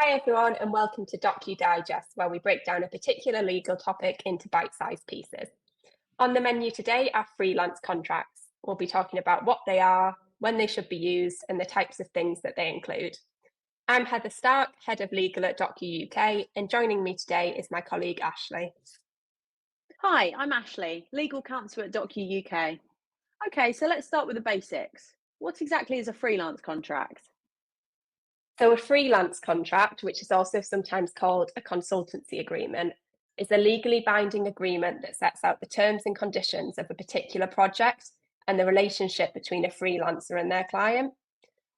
Hi everyone, and welcome to Docue Digest, where we break down a particular legal topic into bite-sized pieces. On the menu today are freelance contracts. We'll be talking about what they are, when they should be used, and the types of things that they include. I'm Heather Stark, Head of Legal at Docue UK, and joining me today is my colleague Ashley. Hi, I'm Ashley, Legal Counsel at Docue UK. Okay, so let's start with the basics. What exactly is a freelance contract? So a freelance contract, which is also sometimes called a consultancy agreement, is a legally binding agreement that sets out the terms and conditions of a particular project and the relationship between a freelancer and their client.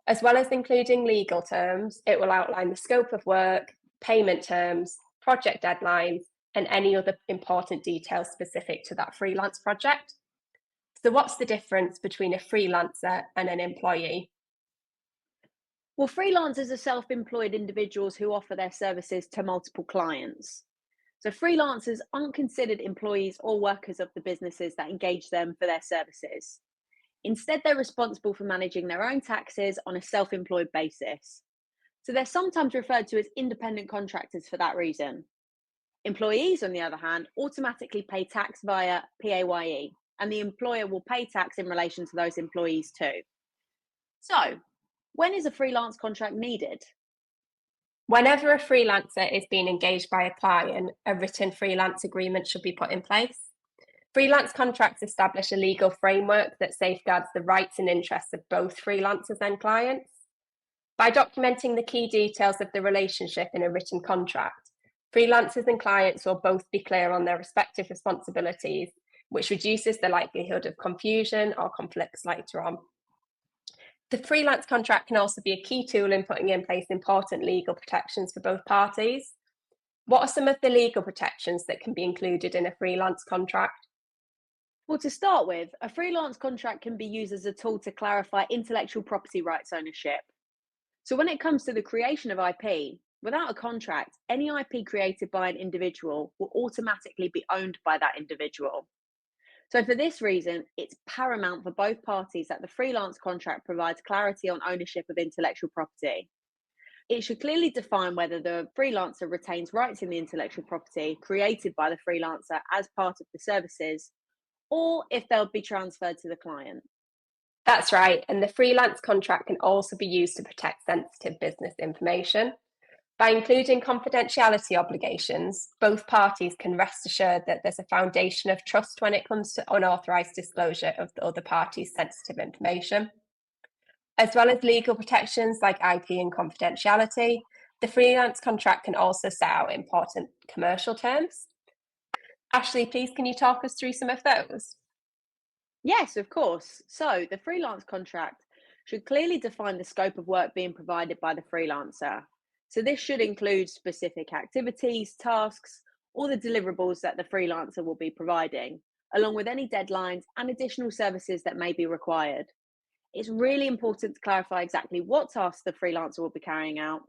As well as including legal terms, it will outline the scope of work, payment terms, project deadlines, and any other important details specific to that freelance project. So what's the difference between a freelancer and an employee? Well, freelancers are self-employed individuals who offer their services to multiple clients. So freelancers aren't considered employees or workers of the businesses that engage them for their services. Instead, they're responsible for managing their own taxes on a self-employed basis. So they're sometimes referred to as independent contractors for that reason. Employees, on the other hand, automatically pay tax via PAYE, and the employer will pay tax in relation to those employees too. So, when is a freelance contract needed? Whenever a freelancer is being engaged by a client, a written freelance agreement should be put in place. Freelance contracts establish a legal framework that safeguards the rights and interests of both freelancers and clients. By documenting the key details of the relationship in a written contract, freelancers and clients will both be clear on their respective responsibilities, which reduces the likelihood of confusion or conflicts later on. The freelance contract can also be a key tool in putting in place important legal protections for both parties. What are some of the legal protections that can be included in a freelance contract? Well, to start with, a freelance contract can be used as a tool to clarify intellectual property rights ownership. So, when it comes to the creation of IP, without a contract, any IP created by an individual will automatically be owned by that individual. So, for this reason, it's paramount for both parties that the freelance contract provides clarity on ownership of intellectual property. It should clearly define whether the freelancer retains rights in the intellectual property created by the freelancer as part of the services, or if they'll be transferred to the client. That's right, and the freelance contract can also be used to protect sensitive business information. By including confidentiality obligations, both parties can rest assured that there's a foundation of trust when it comes to unauthorised disclosure of the other party's sensitive information. As well as legal protections like IP and confidentiality, the freelance contract can also set out important commercial terms. Ashley, please can you talk us through some of those? Yes, of course. So, the freelance contract should clearly define the scope of work being provided by the freelancer. So, this should include specific activities, tasks, or the deliverables that the freelancer will be providing, along with any deadlines and additional services that may be required. It's really important to clarify exactly what tasks the freelancer will be carrying out.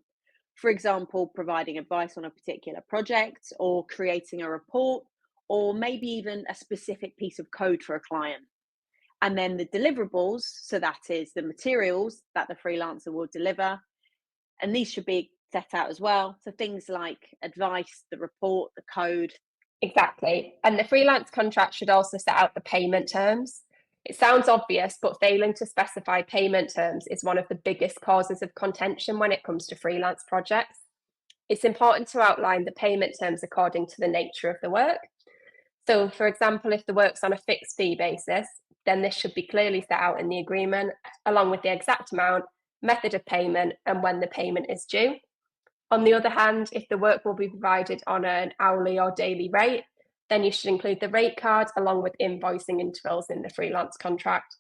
For example, providing advice on a particular project, or creating a report, or maybe even a specific piece of code for a client. And then the deliverables, so that is the materials that the freelancer will deliver, and these should be set out as well. So things like advice, the report, the code. Exactly. And the freelance contract should also set out the payment terms. It sounds obvious, but failing to specify payment terms is one of the biggest causes of contention when it comes to freelance projects. It's important to outline the payment terms according to the nature of the work. So, for example, if the work's on a fixed fee basis, then this should be clearly set out in the agreement, along with the exact amount, method of payment, and when the payment is due. On the other hand, if the work will be provided on an hourly or daily rate, then you should include the rate card along with invoicing intervals in the freelance contract.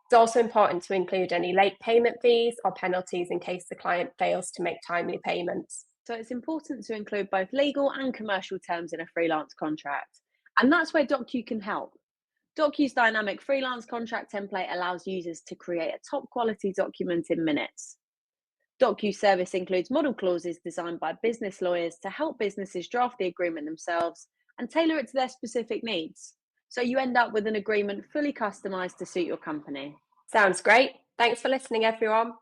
It's also important to include any late payment fees or penalties in case the client fails to make timely payments. So it's important to include both legal and commercial terms in a freelance contract. And that's where Docue can help. Docue's dynamic freelance contract template allows users to create a top quality document in minutes. Docue's service includes model clauses designed by business lawyers to help businesses draft the agreement themselves and tailor it to their specific needs. So you end up with an agreement fully customized to suit your company. Sounds great. Thanks for listening, everyone.